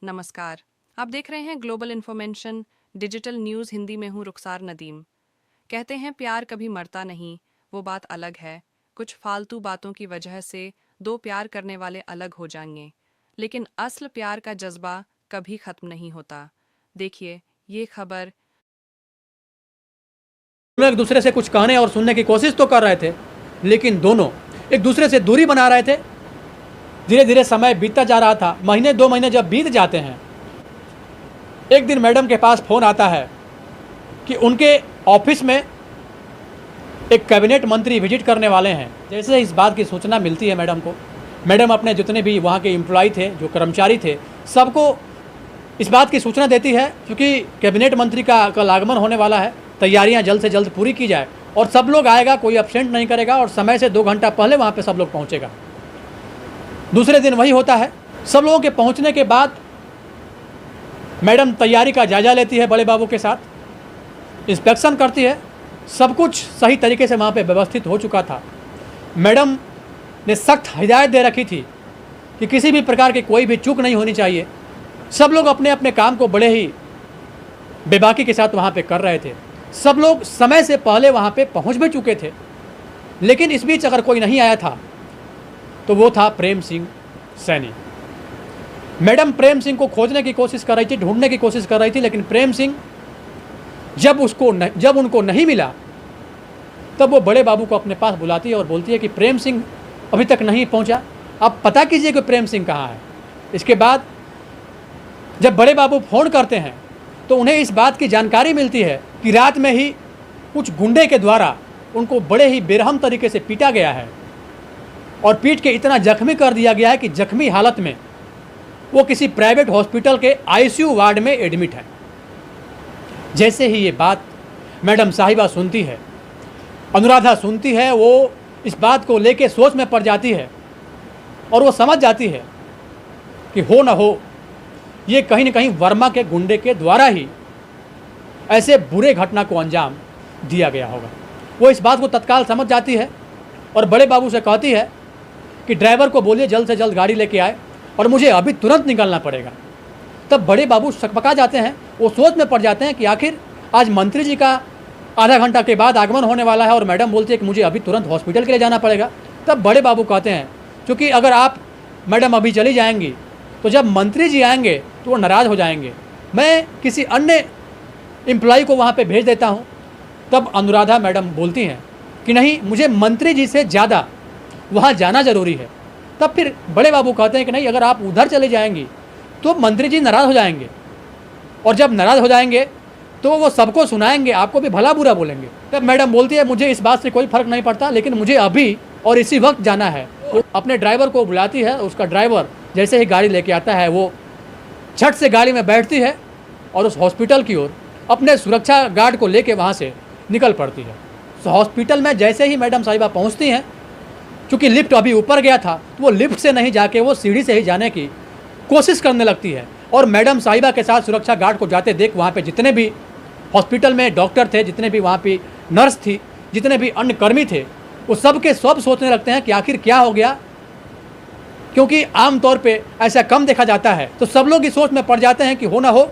नमस्कार। आप देख रहे हैं global information digital news Hindi में हूँ रुखसार नदीम। कहते हैं प्यार कभी मरता नहीं, वो बात अलग है। कुछ फालतू बातों की वजह से दो प्यार करने वाले अलग हो जाएंगे, लेकिन असल प्यार का जज्बा कभी खत्म नहीं होता। देखिए ये खबर। दोनों एक दूसरे से कुछ कहने और सुनने की कोशिश तो कर रहे थे, लेकिन दोनों एक दूसरे से दूरी बना रहे थे। धीरे धीरे समय बीतता जा रहा था। महीने 2 महीने जब बीत जाते हैं, एक दिन मैडम के पास फ़ोन आता है कि उनके ऑफिस में एक कैबिनेट मंत्री विजिट करने वाले हैं। जैसे इस बात की सूचना मिलती है मैडम को, मैडम अपने जितने भी वहाँ के एम्प्लॉय थे, जो कर्मचारी थे, सबको इस बात की सूचना देती है क्योंकि कैबिनेट मंत्री का कल आगमन होने वाला है। तैयारियां जल्द से जल्द पूरी की जाए और सब लोग आएगा, कोई एब्सेंट नहीं करेगा और समय से 2 घंटा पहले वहाँ पे सब लोग पहुँचेगा। दूसरे दिन वही होता है। सब लोगों के पहुँचने के बाद मैडम तैयारी का जायजा लेती है, बड़े बाबू के साथ इंस्पेक्शन करती है। सब कुछ सही तरीके से वहाँ पे व्यवस्थित हो चुका था। मैडम ने सख्त हिदायत दे रखी थी कि किसी भी प्रकार की कोई भी चूक नहीं होनी चाहिए। सब लोग अपने अपने काम को बड़े ही बेबाकी के साथ वहाँ पे कर रहे थे। सब लोग समय से पहले वहाँ पे पहुँच भी चुके थे, लेकिन इस बीच अगर कोई नहीं आया था तो वो था प्रेम सिंह सैनी। मैडम प्रेम सिंह को खोजने की कोशिश कर रही थी, ढूंढने की कोशिश कर रही थी, लेकिन प्रेम सिंह जब उनको नहीं मिला तब वो बड़े बाबू को अपने पास बुलाती है और बोलती है कि प्रेम सिंह अभी तक नहीं पहुँचा, आप पता कीजिए कि प्रेम सिंह कहाँ है। इसके बाद जब बड़े बाबू फ़ोन करते हैं तो उन्हें इस बात की जानकारी मिलती है कि रात में ही कुछ गुंडे के द्वारा उनको बड़े ही बेरहम तरीके से पीटा गया है और पीट के इतना जख्मी कर दिया गया है कि जख्मी हालत में वो किसी प्राइवेट हॉस्पिटल के आईसीयू वार्ड में एडमिट है। जैसे ही ये बात मैडम साहिबा सुनती है, अनुराधा सुनती है, वो इस बात को लेके सोच में पड़ जाती है और वो समझ जाती है कि हो ना हो ये कहीं न कहीं वर्मा के गुंडे के द्वारा ही ऐसे बुरे घटना को अंजाम दिया गया होगा। वो इस बात को तत्काल समझ जाती है और बड़े बाबू से कहती है कि ड्राइवर को बोलिए जल्द से जल्द गाड़ी लेके आए और मुझे अभी तुरंत निकलना पड़ेगा। तब बड़े बाबू सकपका जाते हैं, वो सोच में पड़ जाते हैं कि आखिर आज मंत्री जी का आधा घंटा के बाद आगमन होने वाला है और मैडम बोलती है कि मुझे अभी तुरंत हॉस्पिटल के लिए जाना पड़ेगा। तब बड़े बाबू कहते हैं क्योंकि अगर आप मैडम अभी चली जाएंगी तो जब मंत्री जी आएंगे तो वो नाराज़ हो जाएंगे, मैं किसी अन्य एम्प्लॉय को वहाँ पे भेज देता हूँ। तब अनुराधा मैडम बोलती हैं कि नहीं, मुझे मंत्री जी से ज़्यादा वहाँ जाना ज़रूरी है। तब फिर बड़े बाबू कहते हैं कि नहीं, अगर आप उधर चले जाएंगी तो मंत्री जी नाराज़ हो जाएंगे और जब नाराज़ हो जाएंगे तो वो सबको सुनाएंगे, आपको भी भला बुरा बोलेंगे। तब मैडम बोलती है मुझे इस बात से कोई फ़र्क नहीं पड़ता, लेकिन मुझे अभी और इसी वक्त जाना है। वो अपने ड्राइवर को बुलाती है। उसका ड्राइवर जैसे ही गाड़ी लेके आता है वो झट से गाड़ी में बैठती है और उस हॉस्पिटल की ओर अपने सुरक्षा गार्ड को लेके वहाँ से निकल पड़ती है। तो हॉस्पिटल में जैसे ही मैडम साहिबा पहुँचती हैं, क्योंकि लिफ्ट अभी ऊपर गया था तो वो लिफ्ट से नहीं जाके वो सीढ़ी से ही जाने की कोशिश करने लगती है और मैडम साहिबा के साथ सुरक्षा गार्ड को जाते देख वहाँ पे जितने भी हॉस्पिटल में डॉक्टर थे, जितने भी वहाँ पे नर्स थी, जितने भी अन्य कर्मी थे, वो सब के सब सोचने लगते हैं कि आखिर क्या हो गया, क्योंकि आमतौर पे ऐसा कम देखा जाता है। तो सब लोग इस सोच में पड़ जाते हैं कि हो ना हो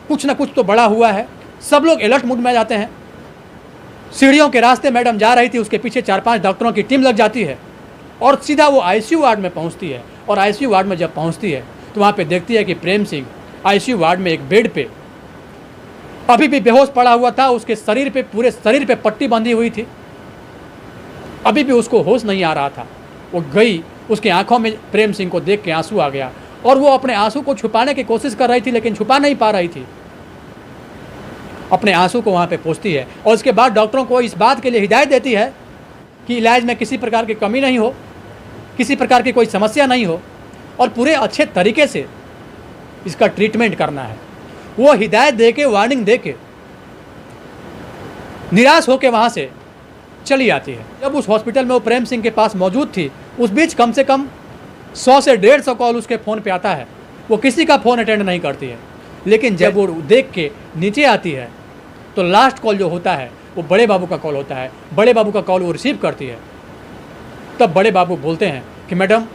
कुछ ना कुछ तो बड़ा हुआ है। सब लोग अलर्ट मूड में आ जाते हैं। सीढ़ियों के रास्ते मैडम जा रही थी, उसके पीछे 4-5 डॉक्टरों की टीम लग जाती है और सीधा वो आईसीयू वार्ड में पहुंचती है। और आईसीयू वार्ड में जब पहुंचती है तो वहाँ पे देखती है कि प्रेम सिंह आईसीयू वार्ड में एक बेड पे अभी भी बेहोश पड़ा हुआ था। उसके शरीर पे, पूरे शरीर पे पट्टी बंधी हुई थी, अभी भी उसको होश नहीं आ रहा था। वो गई, उसकी आंखों में प्रेम सिंह को देख के आंसू आ गया और वो अपने आंसू को छुपाने की कोशिश कर रही थी, लेकिन छुपा नहीं पा रही थी। अपने आंसू को वहाँ पे पोंछती है और उसके बाद डॉक्टरों को इस बात के लिए हिदायत देती है कि इलाज में किसी प्रकार की कमी नहीं हो, किसी प्रकार की कोई समस्या नहीं हो और पूरे अच्छे तरीके से इसका ट्रीटमेंट करना है। वो हिदायत दे के, वार्निंग दे के निराश होकर वहाँ से चली आती है। जब उस हॉस्पिटल में वो प्रेम सिंह के पास मौजूद थी, उस बीच कम से कम 100 से 150 कॉल उसके फ़ोन पे आता है। वो किसी का फ़ोन अटेंड नहीं करती है, लेकिन जब वो देख के नीचे आती है तो लास्ट कॉल जो होता है वो बड़े बाबू का कॉल होता है। बड़े बाबू का कॉल वो रिसीव करती है। तब बड़े बाबू बोलते हैं कि मैडम,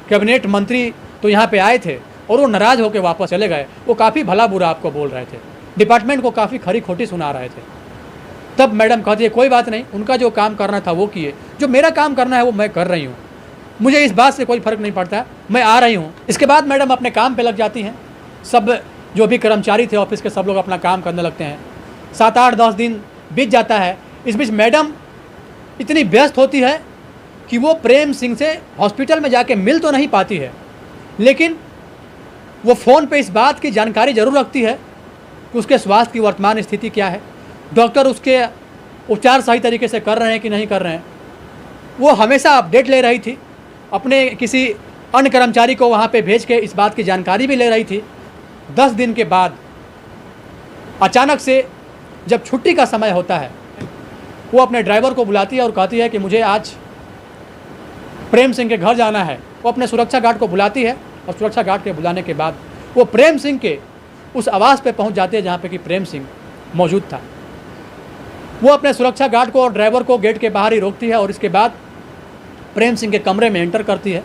कैबिनेट मंत्री तो यहाँ पे आए थे और वो नाराज़ होकर वापस चले गए। वो काफ़ी भला बुरा आपको बोल रहे थे, डिपार्टमेंट को काफ़ी खरी खोटी सुना रहे थे। तब मैडम कहती है कोई बात नहीं, उनका जो काम करना था वो किए, जो मेरा काम करना है वो मैं कर रही हूँ, मुझे इस बात से कोई फ़र्क नहीं पड़ता, मैं आ रही हूँ। इसके बाद मैडम अपने काम पे लग जाती हैं। सब जो भी कर्मचारी थे ऑफिस के सब लोग अपना काम करने लगते हैं। 7, 8, 10 दिन बीत जाता है। इस बीच मैडम इतनी व्यस्त होती है कि वो प्रेम सिंह से हॉस्पिटल में जाके मिल तो नहीं पाती है, लेकिन वो फ़ोन पे इस बात की जानकारी ज़रूर रखती है कि उसके स्वास्थ्य की वर्तमान स्थिति क्या है, डॉक्टर उसके उपचार सही तरीके से कर रहे हैं कि नहीं कर रहे हैं। वो हमेशा अपडेट ले रही थी, अपने किसी अन्य कर्मचारी को वहाँ पे भेज के इस बात की जानकारी भी ले रही थी। 10 दिन के बाद अचानक से जब छुट्टी का समय होता है, वो अपने ड्राइवर को बुलाती है और कहती है कि मुझे आज प्रेम सिंह के घर जाना है। वो अपने सुरक्षा गार्ड को बुलाती है और सुरक्षा गार्ड के बुलाने के बाद वो प्रेम सिंह के उस आवास पे पहुंच जाते हैं जहाँ पे कि प्रेम सिंह मौजूद था। वो अपने सुरक्षा गार्ड को और ड्राइवर को गेट के बाहर ही रोकती है और इसके बाद प्रेम सिंह के कमरे में एंटर करती है।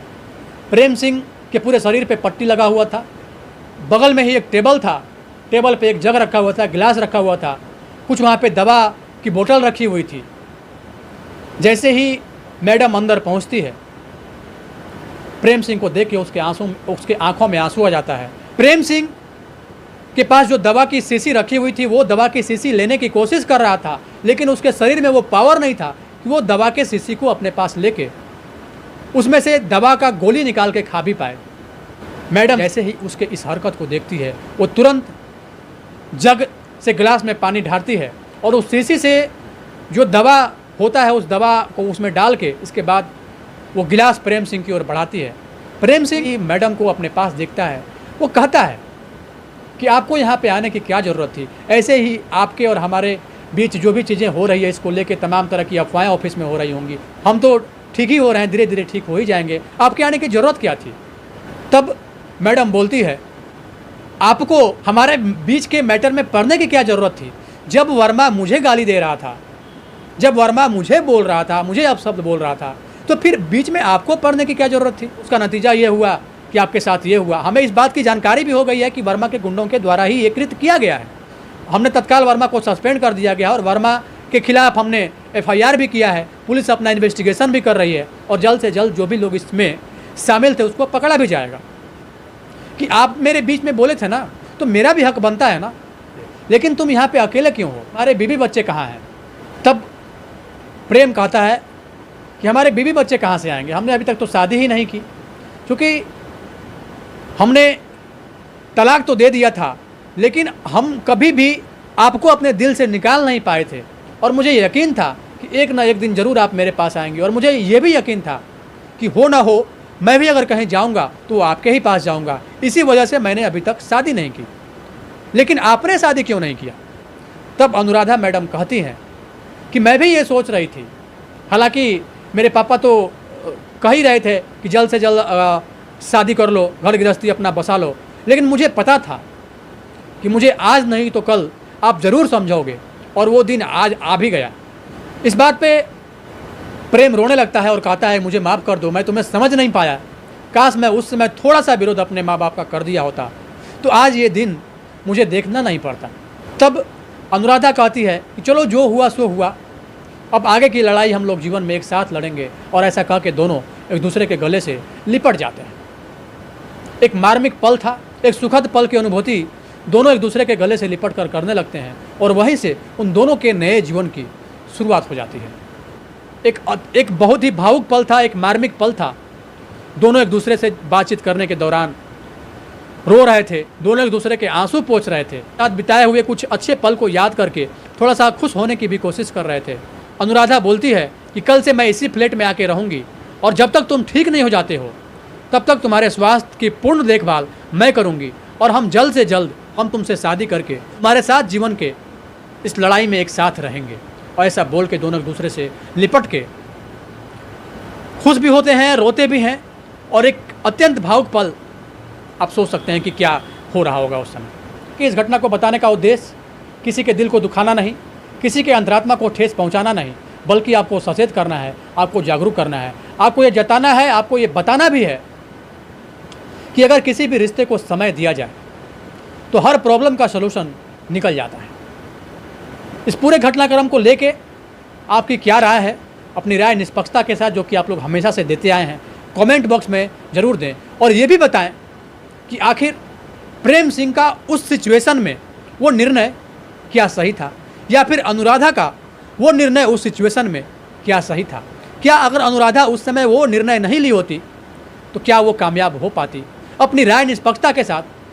प्रेम सिंह के पूरे शरीर पे पट्टी लगा हुआ था, बगल में ही एक टेबल था, टेबल पे एक जग रखा हुआ था, गिलास रखा हुआ था, कुछ वहाँ पे दवा की बोतल रखी हुई थी। जैसे ही मैडम अंदर पहुँचती है, प्रेम सिंह को देख के उसके आंखों में आंसू आ जाता है। प्रेम सिंह के पास जो दवा की शीशी रखी हुई थी, वो दवा की शीशी लेने की कोशिश कर रहा था, लेकिन उसके शरीर में वो पावर नहीं था कि वो दवा के शीशी को अपने पास लेके उसमें से दवा का गोली निकाल के खा भी पाए। मैडम जैसे ही उसके इस हरकत को देखती है, वो तुरंत जग से गिलास में पानी ढारती है और उस शीशी से जो दवा होता है उस दवा को उसमें डाल के इसके बाद वो गिलास प्रेम सिंह की ओर बढ़ाती है। प्रेम सिंह मैडम को अपने पास देखता है, वो कहता है कि आपको यहाँ पे आने की क्या ज़रूरत थी, ऐसे ही आपके और हमारे बीच जो भी चीज़ें हो रही है इसको लेके तमाम तरह की अफवाहें ऑफिस में हो रही होंगी, हम तो ठीक ही हो रहे हैं, धीरे धीरे ठीक हो ही जाएंगे, आपके आने की ज़रूरत क्या थी। तब मैडम बोलती है आपको हमारे बीच के मैटर में पढ़ने की क्या ज़रूरत थी। जब वर्मा मुझे गाली दे रहा था, जब वर्मा मुझे बोल रहा था, मुझे अपशब्द बोल रहा था, तो फिर बीच में आपको पढ़ने की क्या ज़रूरत थी। उसका नतीजा ये हुआ कि आपके साथ ये हुआ। हमें इस बात की जानकारी भी हो गई है कि वर्मा के गुंडों के द्वारा ही ये कृत्य किया गया है। हमने तत्काल वर्मा को सस्पेंड कर दिया गया और वर्मा के खिलाफ हमने FIR भी किया है। पुलिस अपना इन्वेस्टिगेशन भी कर रही है और जल्द से जल्द जो भी लोग इसमें शामिल थे उसको पकड़ा भी जाएगा। कि आप मेरे बीच में बोले थे ना, तो मेरा भी हक बनता है ना, लेकिन तुम यहाँ पे अकेले क्यों हो, हमारे बीवी बच्चे कहाँ हैं। तब प्रेम कहता है कि हमारे बीवी बच्चे कहाँ से आएंगे, हमने अभी तक तो शादी ही नहीं की, क्योंकि हमने तलाक तो दे दिया था, लेकिन हम कभी भी आपको अपने दिल से निकाल नहीं पाए थे। और मुझे यकीन था कि एक ना एक दिन ज़रूर आप मेरे पास आएंगे, और मुझे ये भी यकीन था कि हो ना हो मैं भी अगर कहीं जाऊंगा तो आपके ही पास जाऊंगा। इसी वजह से मैंने अभी तक शादी नहीं की। लेकिन आपने शादी क्यों नहीं किया। तब अनुराधा मैडम कहती हैं कि मैं भी ये सोच रही थी, हालांकि मेरे पापा तो कह ही रहे थे कि जल्द से जल्द शादी कर लो, घर गृहस्थी अपना बसा लो, लेकिन मुझे पता था कि मुझे आज नहीं तो कल आप ज़रूर समझोगे, और वो दिन आज आ भी गया। इस बात पे प्रेम रोने लगता है और कहता है मुझे माफ़ कर दो, मैं तुम्हें समझ नहीं पाया, काश मैं उस समय थोड़ा सा विरोध अपने माँ बाप का कर दिया होता तो आज ये दिन मुझे देखना नहीं पड़ता। तब अनुराधा कहती है कि चलो जो हुआ सो हुआ, अब आगे की लड़ाई हम लोग जीवन में एक साथ लड़ेंगे। और ऐसा कह के दोनों एक दूसरे के गले से लिपट जाते हैं। एक मार्मिक पल था, एक सुखद पल की अनुभूति दोनों एक दूसरे के गले से लिपट कर करने लगते हैं, और वहीं से उन दोनों के नए जीवन की शुरुआत हो जाती है। एक बहुत ही भावुक पल था, एक मार्मिक पल था। दोनों एक दूसरे से बातचीत करने के दौरान रो रहे थे, दोनों एक दूसरे के आंसू पोंछ रहे थे, साथ बिताए हुए कुछ अच्छे पल को याद करके थोड़ा सा खुश होने की भी कोशिश कर रहे थे। अनुराधा बोलती है कि कल से मैं इसी फ्लैट में आके रहूँगी, और जब तक तुम ठीक नहीं हो जाते हो तब तक तुम्हारे स्वास्थ्य की पूर्ण देखभाल मैं करूँगी, और हम जल्द से जल्द हम तुमसे शादी करके तुम्हारे साथ जीवन के इस लड़ाई में एक साथ रहेंगे। और ऐसा बोल के दोनों एक दूसरे से लिपट के खुश भी होते हैं, रोते भी हैं, और एक अत्यंत भावुक पल आप सोच सकते हैं कि क्या हो रहा होगा उस समय। कि इस घटना को बताने का उद्देश्य किसी के दिल को दुखाना नहीं, किसी के अंतरात्मा को ठेस पहुंचाना नहीं, बल्कि आपको सचेत करना है, आपको जागरूक करना है, आपको ये जताना है, आपको ये बताना भी है कि अगर किसी भी रिश्ते को समय दिया जाए तो हर प्रॉब्लम का सलूशन निकल जाता है। इस पूरे घटनाक्रम को लेके आपकी क्या राय है? अपनी राय निष्पक्षता के साथ, जो कि आप लोग हमेशा से देते आए हैं, कमेंट बॉक्स में ज़रूर दें। और ये भी बताएं कि आखिर प्रेम सिंह का उस सिचुएशन में वो निर्णय क्या सही था, या फिर अनुराधा का वो निर्णय उस सिचुएशन में क्या सही था। क्या अगर अनुराधा उस समय वो निर्णय नहीं ली होती तो क्या वो कामयाब हो पाती? अपनी राय निष्पक्षता के साथ